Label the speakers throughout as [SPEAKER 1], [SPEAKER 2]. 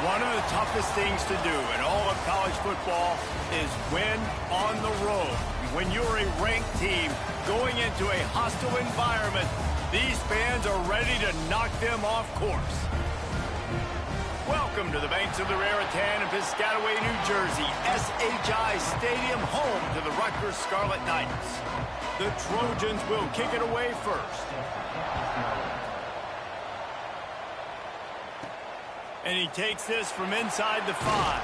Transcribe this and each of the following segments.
[SPEAKER 1] One of the toughest things to do in all of college football is win on the road. When you're a ranked team going into a hostile environment, these fans are ready to knock them off course. Welcome to the banks of the Raritan in Piscataway, New Jersey, SHI Stadium, home to the Rutgers Scarlet Knights. The Trojans will kick it away first. And he takes this from inside the 5.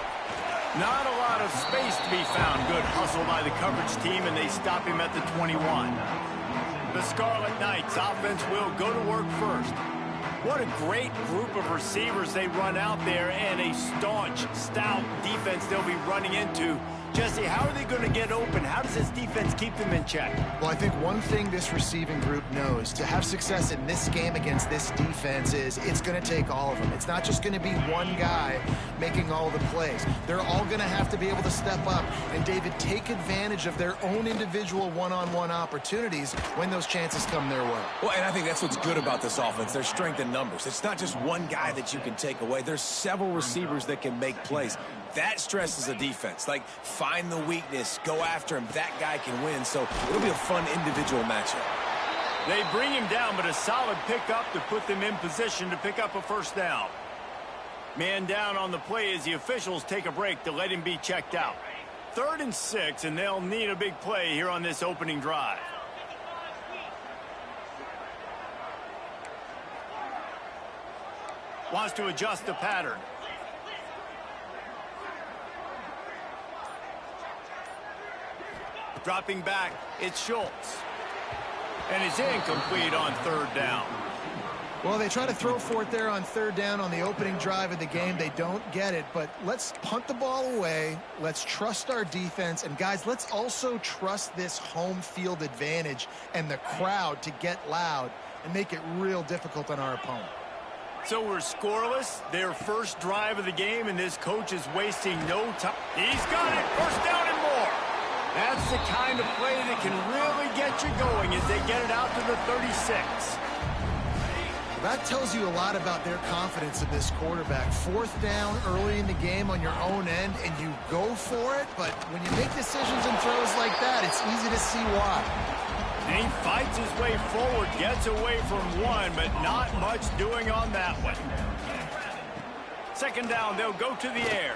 [SPEAKER 1] Not a lot of space to be found. Good hustle by the coverage team, and they stop him at the 21. The Scarlet Knights offense will go to work first. What a great group of receivers they run out there, and a staunch, stout defense they'll be running into. Jesse, how are they going to get open? How does this defense keep them in check?
[SPEAKER 2] Well, I think one thing this receiving group knows to have success in this game against this defense is it's going to take all of them. It's not just going to be one guy making all the plays. They're all going to have to be able to step up and, David, take advantage of their own individual one-on-one opportunities when those chances come their way.
[SPEAKER 3] Well, and I think that's what's good about this offense, their strength in numbers. It's not just one guy that you can take away. There's several receivers that can make plays. That stresses a defense. Like, find the weakness, go after him. That guy can win, so it'll be a fun individual matchup.
[SPEAKER 1] They bring him down, but a solid pickup to put them in position to pick up a first down. Man down on the play as the officials take a break to let him be checked out. 3rd and 6, and they'll need a big play here on this opening drive. Wants to adjust the pattern. Dropping back, it's Schultz. And it's incomplete on 3rd down.
[SPEAKER 2] Well, they try to throw for it there on 3rd down on the opening drive of the game. They don't get it, but let's punt the ball away. Let's trust our defense. And, guys, let's also trust this home field advantage and the crowd to get loud and make it real difficult on our opponent.
[SPEAKER 1] So we're scoreless, their first drive of the game, and this coach is wasting no time. He's got it, first down and more. That's the kind of play that can really get you going as they get it out to the 36.
[SPEAKER 2] That tells you a lot about their confidence in this quarterback. 4th down early in the game on your own end, and you go for it, but when you make decisions and throws like that, it's easy to see why.
[SPEAKER 1] And he fights his way forward, gets away from one, but not much doing on that one. 2nd down, they'll go to the air.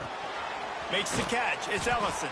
[SPEAKER 1] Makes the catch, it's Ellison.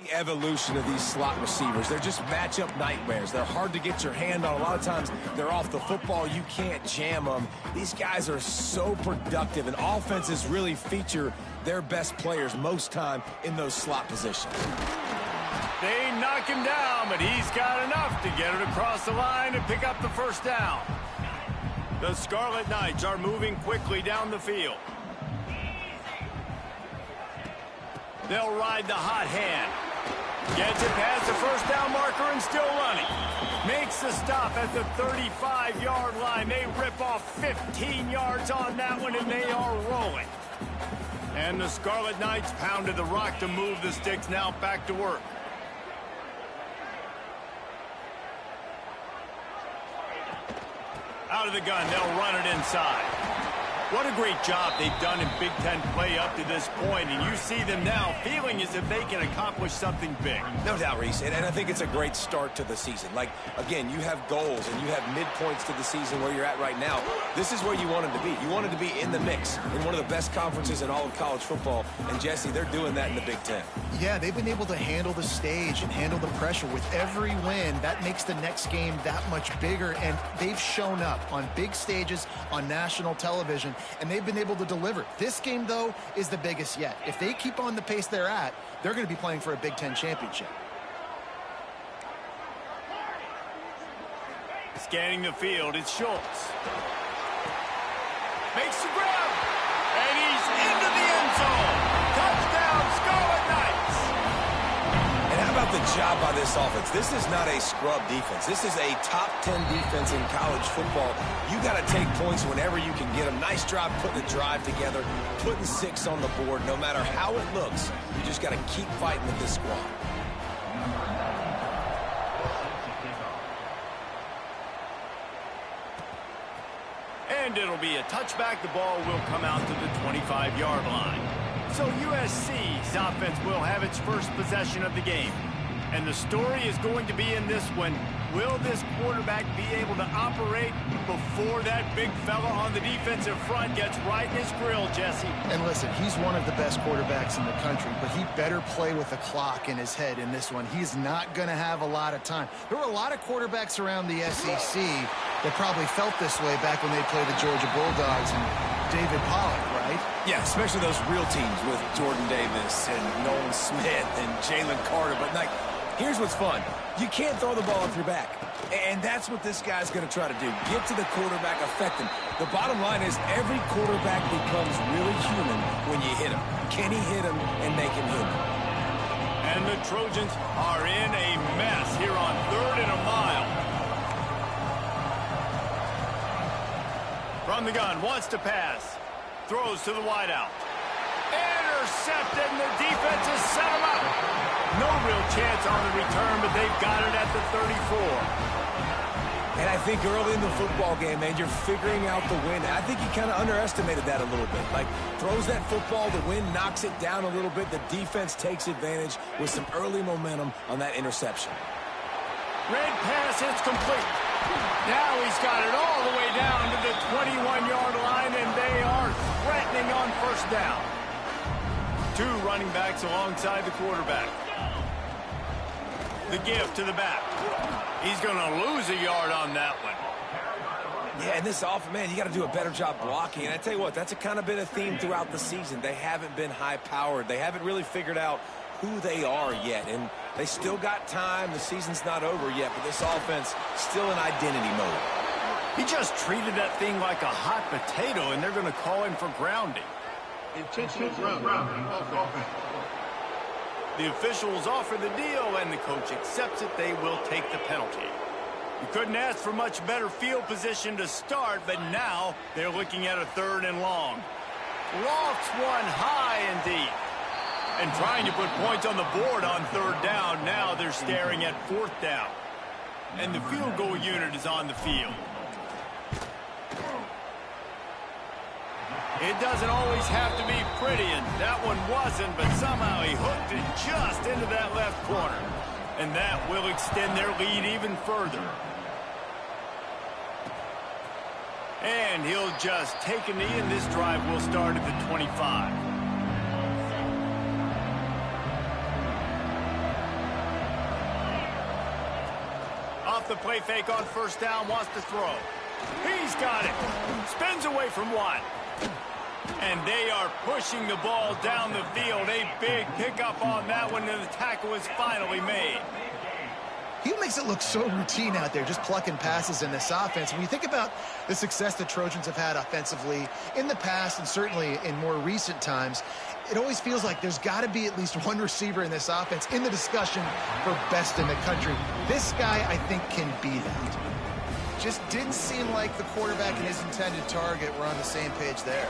[SPEAKER 3] The evolution of these slot receivers. They're just matchup nightmares. They're hard to get your hand on. A lot of times they're off the football. You can't jam them. These guys are so productive, and offenses really feature their best players most time in those slot positions.
[SPEAKER 1] They knock him down, but he's got enough to get it across the line and pick up the first down. The Scarlet Knights are moving quickly down the field. They'll ride the hot hand. Gets it past the first down marker and still running. Makes the stop at the 35-yard line. They rip off 15 yards on that one, and they are rolling. And the Scarlet Knights pounded the rock to move the sticks. Now back to work. Out of the gun, they'll run it inside. What a great job they've done in Big Ten play up to this point, and you see them now feeling as if they can accomplish something big.
[SPEAKER 3] No doubt, Reese, and I think it's a great start to the season. Like, again, you have goals and you have midpoints to the season where you're at right now. This is where you want them to be. You want them to be in the mix in one of the best conferences in all of college football, and Jesse, they're doing that in the Big Ten.
[SPEAKER 2] Yeah, they've been able to handle the stage and handle the pressure. With every win, that makes the next game that much bigger, and they've shown up on big stages on national television, and they've been able to deliver. This game, though, is the biggest yet. If they keep on the pace they're at, they're going to be playing for a Big Ten championship.
[SPEAKER 1] Scanning the field, it's Schultz. Makes the grab, and he's into the end zone. Touchdown, Scarlet Knights.
[SPEAKER 3] And how about the job by this offense? This is not a scrub defense. This is a top 10 defense in college football. You got to take points whenever you can get them. Nice job putting the drive together, putting 6 on the board. No matter how it looks, you just got to keep fighting with this squad.
[SPEAKER 1] And it'll be a touchback. The ball will come out to the 25-yard line. So USC's offense will have its first possession of the game. And the story is going to be in this one. Will this quarterback be able to operate before that big fella on the defensive front gets right in his grill, Jesse?
[SPEAKER 2] And listen, he's one of the best quarterbacks in the country, but he better play with the clock in his head in this one. He's not going to have a lot of time. There were a lot of quarterbacks around the SEC that probably felt this way back when they played the Georgia Bulldogs and David Pollock, right?
[SPEAKER 3] Yeah, especially those real teams with Jordan Davis and Nolan Smith and Jalen Carter. But, like, here's what's fun. You can't throw the ball off your back. And that's what this guy's going to try to do. Get to the quarterback, affect him. The bottom line is every quarterback becomes really human when you hit him. Can he hit him and make him human?
[SPEAKER 1] And the Trojans are in a mess here on 3rd and a mile. From the gun, wants to pass. Throws to the wideout. Intercepted, and the defense has set him up. No real chance on the return, but they've got it at the 34.
[SPEAKER 3] And I think early in the football game, man, you're figuring out the wind. I think he kind of underestimated that a little bit. Like, throws that football, the wind knocks it down a little bit. The defense takes advantage with some early momentum on that interception.
[SPEAKER 1] Red pass hits complete. Now he's got it all the way down to the 21-yard line, and they are threatening on first down. 2 running backs alongside the quarterback. The give to the back. He's going to lose a yard on that one.
[SPEAKER 3] Yeah, and this offense, man, you got to do a better job blocking. And I tell you what, that's kind of been a theme throughout the season. They haven't been high-powered. They haven't really figured out who they are yet. And they still got time. The season's not over yet, but this offense still in identity mode.
[SPEAKER 1] He just treated that thing like a hot potato, and they're going to call him for grounding.
[SPEAKER 4] Intentional grounding.
[SPEAKER 1] The officials offer the deal, and the coach accepts it. They will take the penalty. You couldn't ask for much better field position to start, but now they're looking at a 3rd and long. Lofts one high and deep. And trying to put points on the board on 3rd down. Now they're staring at 4th down. And the field goal unit is on the field. It doesn't always have to be pretty, and that one wasn't, but somehow he hooked it just into that left corner. And that will extend their lead even further. And he'll just take a knee, and this drive will start at the 25. off the play fake on first down, wants to throw. He's got it. Spins away from one. And they are pushing the ball down the field. A big pickup on that one, and the tackle is finally made.
[SPEAKER 2] He makes it look so routine out there, just plucking passes in this offense. When you think about the success the Trojans have had offensively in the past and certainly in more recent times, it always feels like there's got to be at least one receiver in this offense in the discussion for best in the country. This guy, I think, can be that. Just didn't seem like the quarterback and his intended target were on the same page there.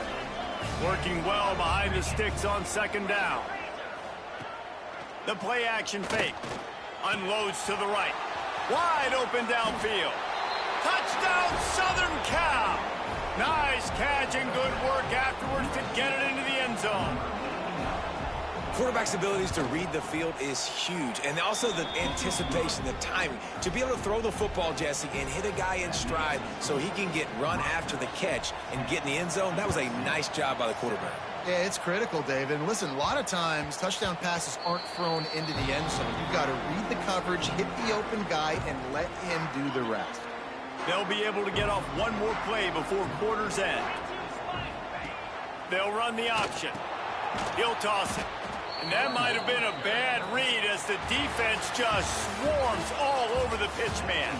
[SPEAKER 1] Working well behind the sticks on second down. The play action fake. Unloads to the right. Wide open downfield. Touchdown, Southern Cal. Nice catch and good work afterwards to get it into the end zone.
[SPEAKER 3] Quarterback's abilities to read the field is huge, and also the anticipation, the timing. To be able to throw the football, Jesse, and hit a guy in stride so he can get run after the catch and get in the end zone, that was a nice job by the quarterback.
[SPEAKER 2] Yeah, it's critical, David. And listen, a lot of times touchdown passes aren't thrown into the end zone. You've got to read the coverage, hit the open guy, and let him do the rest.
[SPEAKER 1] They'll be able to get off one more play before quarter's end. They'll run the option. He'll toss it. And that might have been a bad read as the defense just swarms all over the pitch man.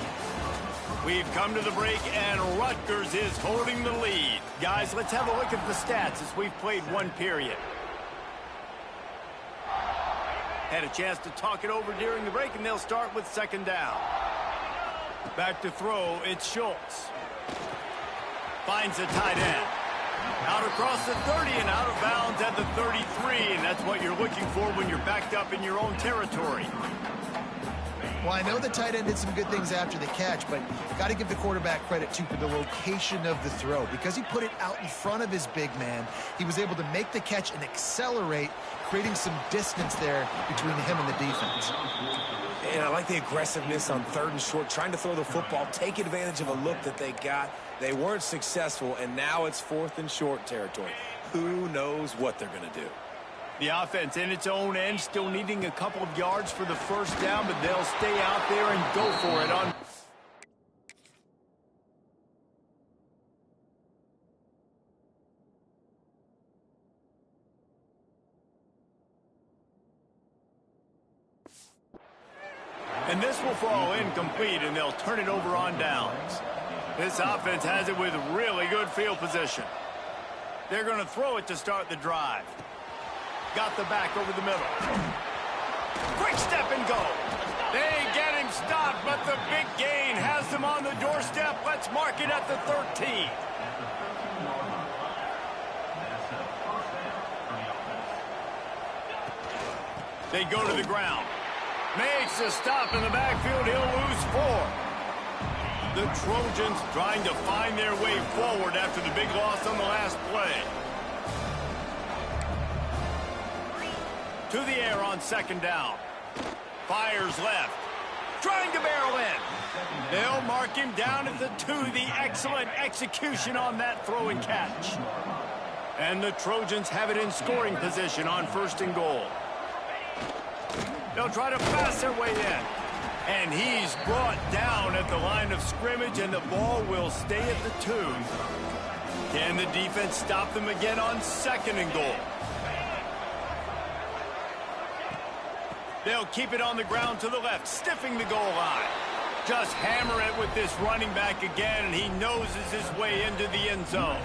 [SPEAKER 1] We've come to the break, and Rutgers is holding the lead. Guys, let's have a look at the stats as we've played one period. Had a chance to talk it over during the break, and they'll start with second down. Back to throw, it's Schultz. Finds a tight end. Out across the 30 and out of bounds at the 33, and that's what you're looking for when you're backed up in your own territory.
[SPEAKER 2] Well, I know the tight end did some good things after the catch, but got to give the quarterback credit, too, for the location of the throw. Because he put it out in front of his big man, he was able to make the catch and accelerate, creating some distance there between him and the defense.
[SPEAKER 3] And I like the aggressiveness on third and short, trying to throw the football, take advantage of a look that they got. They weren't successful, and now it's fourth and short territory. Who knows what they're going to do?
[SPEAKER 1] The offense in its own end, still needing a couple of yards for the first down, but they'll stay out there and go for it on. And this will fall incomplete, and they'll turn it over on downs. This offense has it with really good field position. They're going to throw it to start the drive. Got the back over the middle. Quick step and go. They get him stopped, but the big gain has them on the doorstep. Let's mark it at the 13. They go to the ground. Makes a stop in the backfield. He'll lose 4. The Trojans trying to find their way forward after the big loss on the last play. To the air on second down. Fires left. Trying to barrel in. They'll mark him down at the 2. The excellent execution on that throw and catch. And the Trojans have it in scoring position on first and goal. They'll try to pass their way in. And he's brought down at the line of scrimmage, and the ball will stay at the 2. Can the defense stop them again on second and goal? They'll keep it on the ground to the left, stiffing the goal line. Just hammer it with this running back again, and he noses his way into the end zone.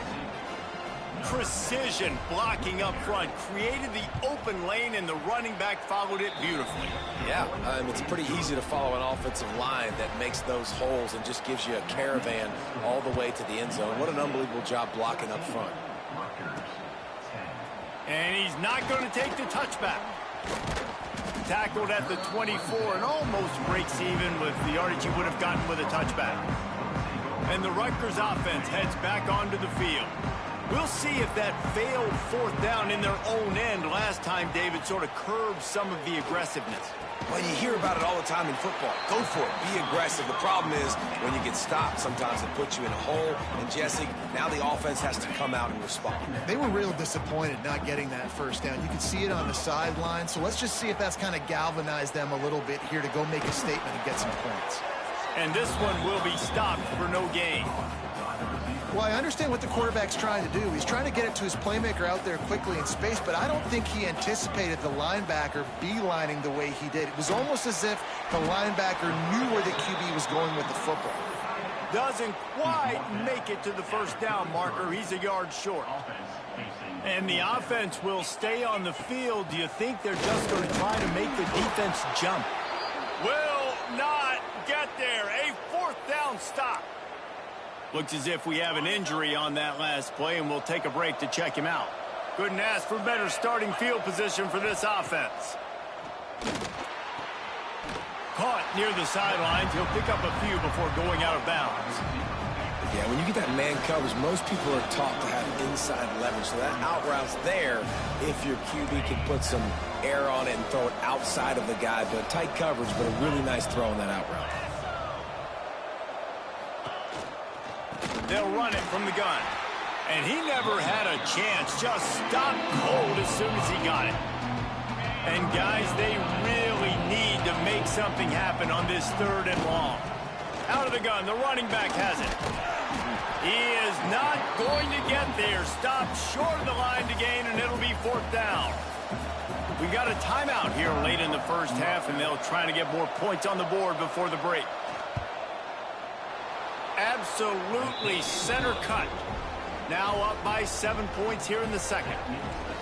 [SPEAKER 1] Precision blocking up front, created the open lane, and the running back followed it beautifully.
[SPEAKER 3] Yeah, it's pretty easy to follow an offensive line that makes those holes and just gives you a caravan all the way to the end zone. What an unbelievable job blocking up front.
[SPEAKER 1] And he's not going to take the touchback. Tackled at the 24 and almost breaks even with the yardage he would have gotten with a touchback. And the Rutgers offense heads back onto the field. We'll see if that failed fourth down in their own end last time, David, sort of curbed some of the aggressiveness.
[SPEAKER 3] Well, you hear about it all the time in football. Go for it. Be aggressive. The problem is when you get stopped, sometimes it puts you in a hole. And, Jesse, now the offense has to come out and respond.
[SPEAKER 2] They were real disappointed not getting that first down. You could see it on the sideline. So let's just see if that's kind of galvanized them a little bit here to go make a statement and get some points.
[SPEAKER 1] And this one will be stopped for no gain.
[SPEAKER 2] Well, I understand what the quarterback's trying to do. He's trying to get it to his playmaker out there quickly in space, but I don't think he anticipated the linebacker beelining the way he did. It was almost as if the linebacker knew where the QB was going with the football.
[SPEAKER 1] Doesn't quite make it to the first down marker. He's a yard short. And the offense will stay on the field. Do you think they're just going to try to make the defense jump? Will not get there. A fourth down stop. Looks as if we have an injury on that last play, and we'll take a break to check him out. Couldn't ask for better starting field position for this offense. Caught near the sidelines. He'll pick up a few before going out of bounds.
[SPEAKER 3] Yeah, when you get that man coverage, most people are taught to have inside leverage. So that out route's there if your QB can put some air on it and throw it outside of the guy. But tight coverage, but a really nice throw on that out route.
[SPEAKER 1] They'll run it from the gun. And he never had a chance. Just stopped cold as soon as he got it. And guys, they really need to make something happen on this 3rd and long. Out of the gun, the running back has it. He is not going to get there. Stopped short of the line to gain, and it'll be 4th down. We got a timeout here late in the first half, and they'll try to get more points on the board before the break. Absolutely center cut. Now up by 7 points here in the second.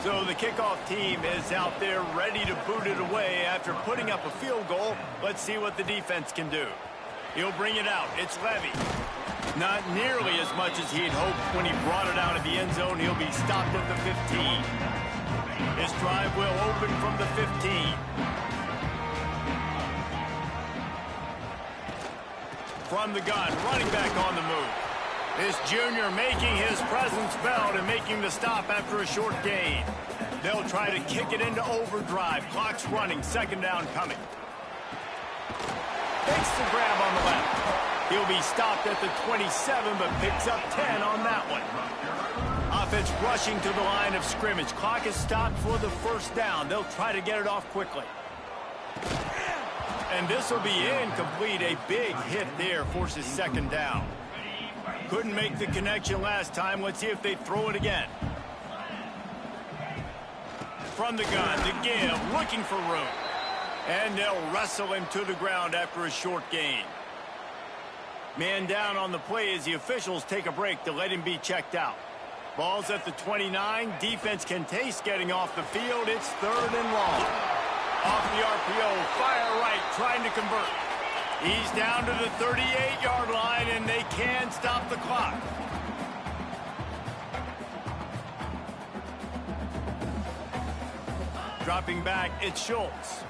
[SPEAKER 1] So the kickoff team is out there ready to boot it away after putting up a field goal. Let's see what the defense can do. He'll bring it out. It's Levy. Not nearly as much as he'd hoped when he brought it out of the end zone. He'll be stopped at the 15. This drive will open from the 15. From the gun, running back on the move. This junior making his presence felt and making the stop after a short gain. They'll try to kick it into overdrive. Clock's running, 2nd down coming. Takes the grab on the left. He'll be stopped at the 27, but picks up 10 on that one. Offense rushing to the line of scrimmage. Clock is stopped for the 1st down. They'll try to get it off quickly. And this will be incomplete. A big hit there forces 2nd down. Couldn't make the connection last time. Let's see if they throw it again. From the gun, the give, looking for room. And they'll wrestle him to the ground after a short gain. Man down on the play as the officials take a break to let him be checked out. Ball's at the 29. Defense can taste getting off the field. It's 3rd and long. Off the RPO, fire right, trying to convert. He's down to the 38-yard line, and they can stop the clock. Dropping back, it's Schultz.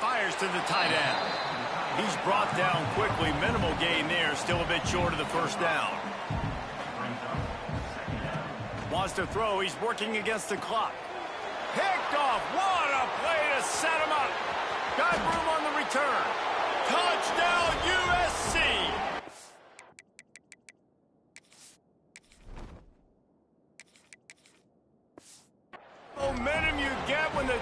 [SPEAKER 1] Fires to the tight end. He's brought down quickly. Minimal gain there, still a bit short of the 1st down. Wants to throw, he's working against the clock. Picked off. What a play to set him up. Got room on the return. Touchdown, USC. Momentum you get when the...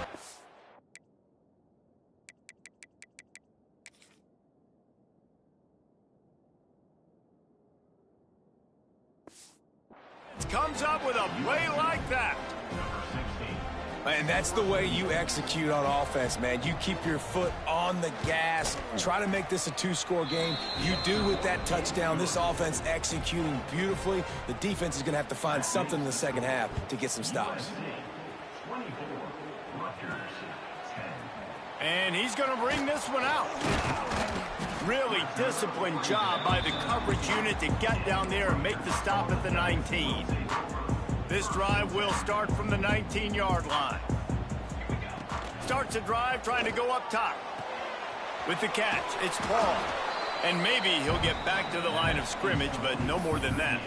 [SPEAKER 1] comes up with a play like that.
[SPEAKER 3] And that's the way you execute on offense, man. You keep your foot on the gas. Try to make this a 2-score game. You do with that touchdown. This offense executing beautifully. The defense is going to have to find something in the second half to get some stops.
[SPEAKER 1] And he's going to bring this one out. Really disciplined job by the coverage unit to get down there and make the stop at the 19. This drive will start from the 19-yard line. Starts a drive trying to go up top. With the catch, it's Paul. And maybe he'll get back to the line of scrimmage, but no more than that.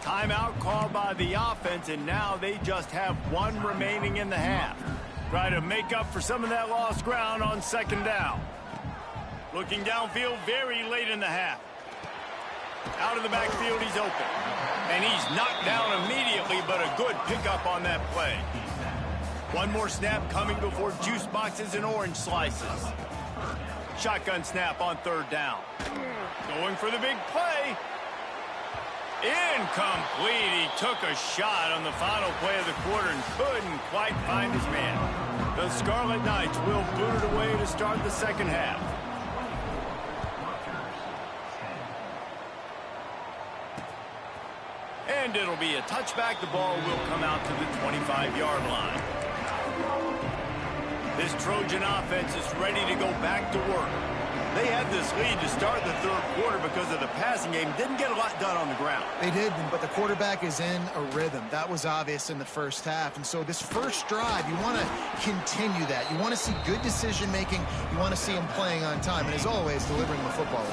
[SPEAKER 1] Timeout called by the offense, and now they just have 1 remaining in the half. Try to make up for some of that lost ground on 2nd down. Looking downfield very late in the half. Out of the backfield, he's open. And he's knocked down immediately, but a good pickup on that play. One more snap coming before juice boxes and orange slices. Shotgun snap on third down. Going for the big play. Incomplete. He took a shot on the final play of the quarter and couldn't quite find his man. The Scarlet Knights will boot it away to start the second half. And it'll be a touchback. The ball will come out to the 25-yard line. This Trojan offense is ready to go back to work. They had this lead to start the third quarter because of the passing game. Didn't get a lot done on the ground.
[SPEAKER 2] They did, but the quarterback is in a rhythm. That was obvious in the first half. And so this first drive, you want to continue that. You want to see good decision-making. You want to see him playing on time. And as always, delivering the football.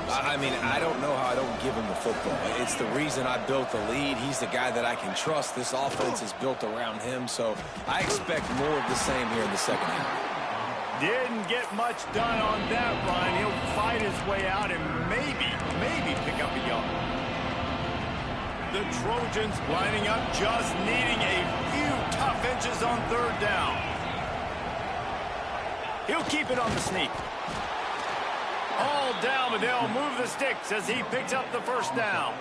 [SPEAKER 3] I mean, I don't know how I don't give him the football. It's the reason I built the lead. He's the guy that I can trust. This offense is built around him, so I expect more of the same here in the second half.
[SPEAKER 1] Didn't get much done on that run. He'll fight his way out and maybe pick up a yard. The Trojans lining up, just needing a few tough inches on third down. He'll keep it on the sneak. All down, but they'll move the sticks as he picks up the first down.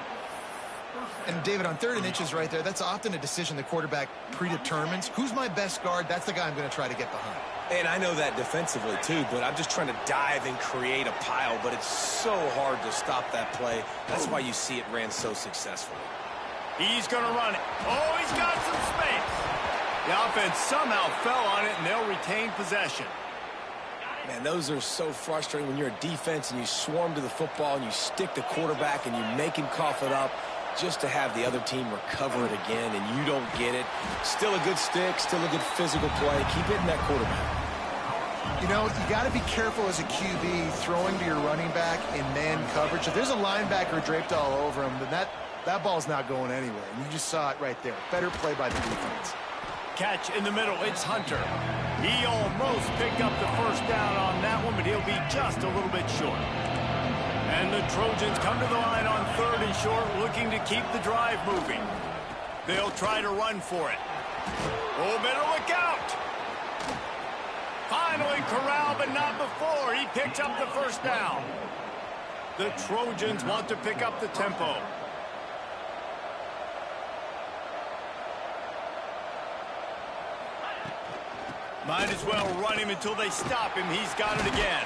[SPEAKER 2] And, David, on 3rd and inches right there, that's often a decision the quarterback predetermines. Who's my best guard? That's the guy I'm going to try to get behind.
[SPEAKER 3] And I know that defensively, too, but I'm just trying to dive and create a pile, but it's so hard to stop that play. That's why you see it ran so successfully.
[SPEAKER 1] He's going to run it. Oh, he's got some space. The offense somehow fell on it, and they'll retain possession.
[SPEAKER 3] Man, those are so frustrating when you're a defense and you swarm to the football and you stick the quarterback and you make him cough it up just to have the other team recover it again and you don't get it. Still a good stick, still a good physical play. Keep hitting that quarterback.
[SPEAKER 2] You know, you got to be careful as a QB throwing to your running back in man coverage. If there's a linebacker draped all over him, then that ball's not going anywhere. And you just saw it right there. Better play by the defense.
[SPEAKER 1] Catch in the middle. It's Hunter. He almost picked up the first down on that one, but he'll be just a little bit short. And the Trojans come to the line on 3rd and short, looking to keep the drive moving. They'll try to run for it. Oh, better look out. Finally corralled, but not before. He picks up the first down. The Trojans want to pick up the tempo. Might as well run him until they stop him. He's got it again.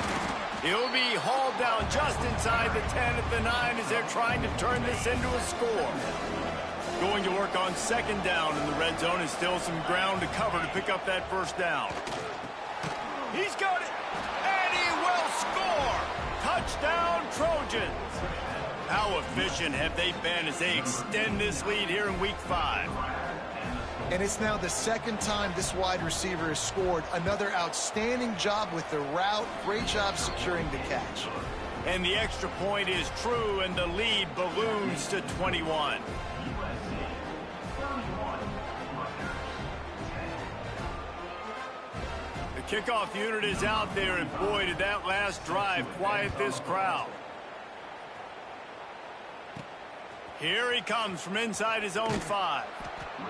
[SPEAKER 1] He'll be hauled down just inside the 10 at the 9 as they're trying to turn this into a score. Going to work on 2nd down in the red zone and still some ground to cover to pick up that first down. He's got it, and he will score. Touchdown, Trojans. How efficient have they been as they extend this lead here in Week 5?
[SPEAKER 2] And it's now the 2nd time this wide receiver has scored. Another outstanding job with the route. Great job securing the catch.
[SPEAKER 1] And the extra point is true, and the lead balloons to 21. The kickoff unit is out there, and boy, did that last drive quiet this crowd. Here he comes from inside his own 5.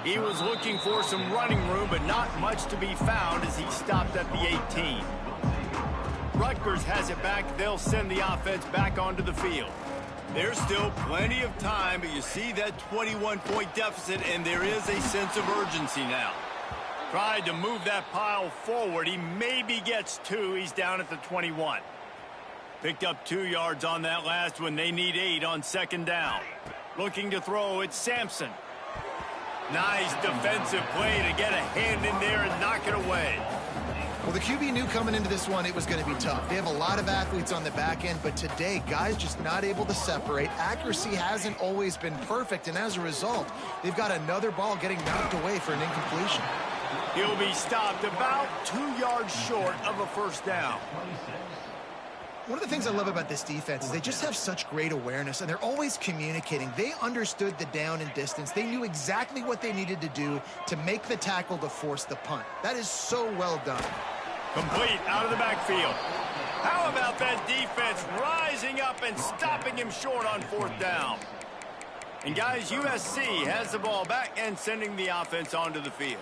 [SPEAKER 1] He was looking for some running room, but not much to be found as he stopped at the 18. Rutgers has it back. They'll send the offense back onto the field. There's still plenty of time, but you see that 21-point deficit, and there is a sense of urgency now. Tried to move that pile forward. He maybe gets 2. He's down at the 21. Picked up 2 yards on that last one. They need 8 on 2nd down. Looking to throw, it's Sampson. Nice defensive play to get a hand in there and knock it away.
[SPEAKER 2] Well, the QB knew coming into this one it was going to be tough. They have a lot of athletes on the back end, but today, guys just not able to separate. Accuracy hasn't always been perfect, and as a result, they've got another ball getting knocked away for an incompletion.
[SPEAKER 1] He'll be stopped about 2 yards short of a first down.
[SPEAKER 2] One of the things I love about this defense is they just have such great awareness, and they're always communicating. They understood the down and distance. They knew exactly what they needed to do to make the tackle to force the punt. That is so well done.
[SPEAKER 1] Complete out of the backfield. How about that defense rising up and stopping him short on 4th down? And guys, USC has the ball back and sending the offense onto the field.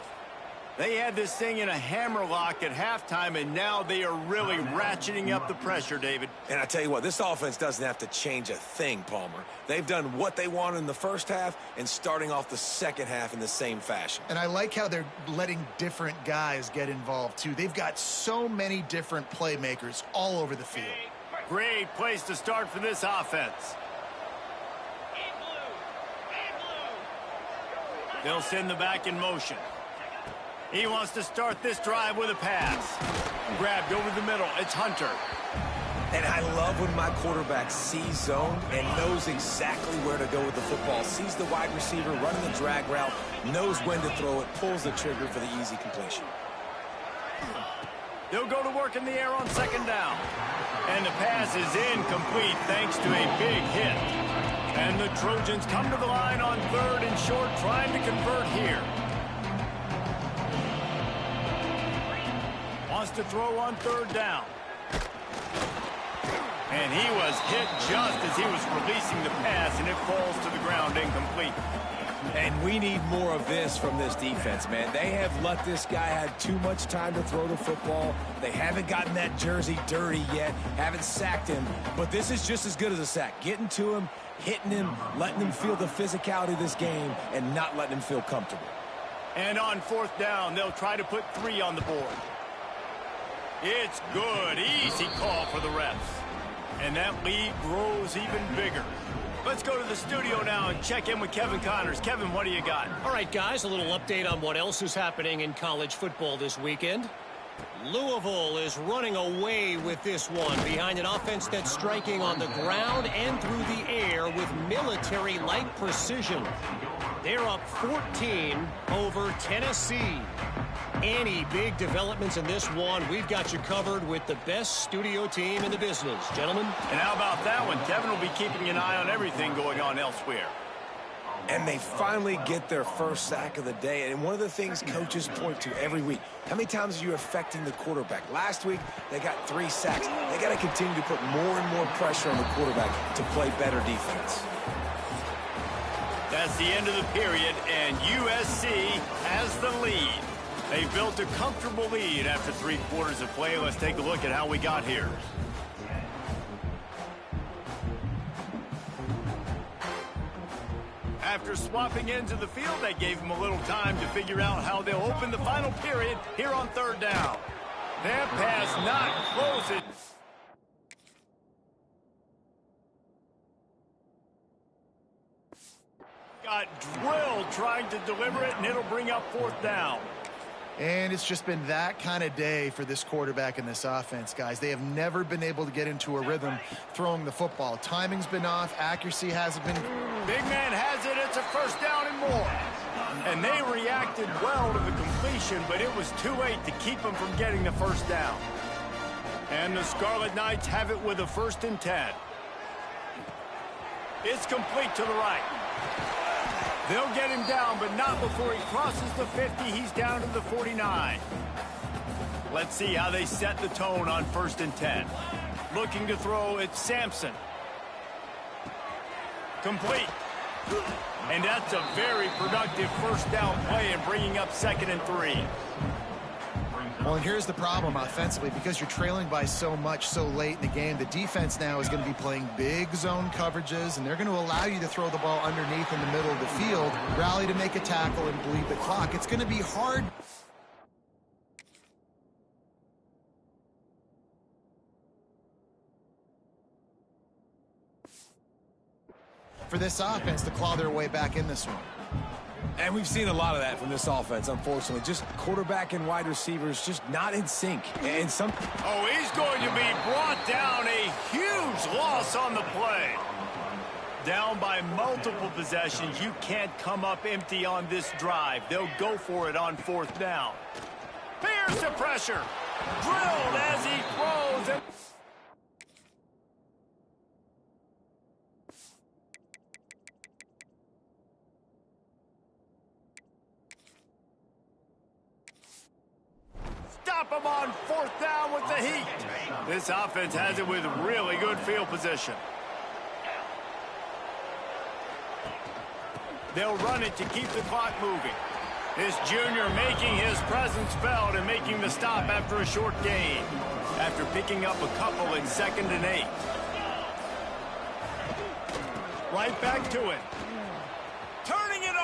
[SPEAKER 1] They had this thing in a hammerlock at halftime, and now they are really ratcheting up the pressure, David.
[SPEAKER 3] And I tell you what, this offense doesn't have to change a thing, Palmer. They've done what they wanted in the first half and starting off the second half in the same fashion.
[SPEAKER 2] And I like how they're letting different guys get involved, too. They've got so many different playmakers all over the field.
[SPEAKER 1] Great place to start for this offense. They'll send the back in motion. He wants to start this drive with a pass. Grabbed over the middle. It's Hunter.
[SPEAKER 3] And I love when my quarterback sees zone and knows exactly where to go with the football. Sees the wide receiver running the drag route, knows when to throw it, pulls the trigger for the easy completion.
[SPEAKER 1] They'll go to work in the air on second down. And the pass is incomplete thanks to a big hit. And the Trojans come to the line on third and short, trying to convert here. Wants to throw on third down. And he was hit just as he was releasing the pass, and it falls to the ground incomplete.
[SPEAKER 3] And we need more of this from this defense, man. They have let this guy have too much time to throw the football. They haven't gotten that jersey dirty yet, haven't sacked him. But this is just as good as a sack. Getting to him, hitting him, letting him feel the physicality of this game, and not letting him feel comfortable.
[SPEAKER 1] And on fourth down, they'll try to put 3 on the board. It's good. Easy call for the refs. And that lead grows even bigger. Let's go to the studio now and check in with Kevin Connors. Kevin, what do you got?
[SPEAKER 5] All right, guys, a little update on what else is happening in college football this weekend. Louisville is running away with this one behind an offense that's striking on the ground and through the air with military-like precision. They're up 14 over Tennessee. Any big developments in this one, we've got you covered with the best studio team in the business. Gentlemen?
[SPEAKER 1] And how about that one? Kevin will be keeping an eye on everything going on elsewhere.
[SPEAKER 3] And they finally get their first sack of the day. And one of the things coaches point to every week, how many times are you affecting the quarterback? Last week, they got 3 sacks. They got to continue to put more and more pressure on the quarterback to play better defense.
[SPEAKER 1] That's the end of the period, and USC has the lead. They built a comfortable lead after 3 quarters of play. Let's take a look at how we got here. After swapping ends of the field, that gave them a little time to figure out how they'll open the final period here on third down. That pass not close. Got drilled trying to deliver it, and it'll bring up fourth down.
[SPEAKER 2] And it's just been that kind of day for this quarterback and this offense, guys. They have never been able to get into a rhythm throwing the football. Timing's been off. Accuracy hasn't been.
[SPEAKER 1] Big man has it. It's a first down and more. And they reacted well to the completion, but it was too late to keep them from getting the first down. And the Scarlet Knights have it with a 1st and 10. It's complete to the right. They'll get him down, but not before he crosses the 50. He's down to the 49. Let's see how they set the tone on 1st and 10. Looking to throw, it's Sampson. Complete. And that's a very productive first down play and bringing up 2nd and 3.
[SPEAKER 2] Well, and here's the problem offensively. Because you're trailing by so much so late in the game, the defense now is going to be playing big zone coverages, and they're going to allow you to throw the ball underneath in the middle of the field, rally to make a tackle, and bleed the clock. It's going to be hard. For this offense to claw their way back in this one.
[SPEAKER 3] And we've seen a lot of that from this offense, unfortunately. Just quarterback and wide receivers just not in sync. And
[SPEAKER 1] Oh, he's going to be brought down. A huge loss on the play. Down by multiple possessions. You can't come up empty on this drive. They'll go for it on 4th down. Here's the pressure. Drilled as he throws. Stop him on 4th down with the heat. This offense has it with really good field position. They'll run it to keep the clock moving. This junior making his presence felt and making the stop after a short gain. After picking up a couple in 2nd and 8. Right back to it. Turning it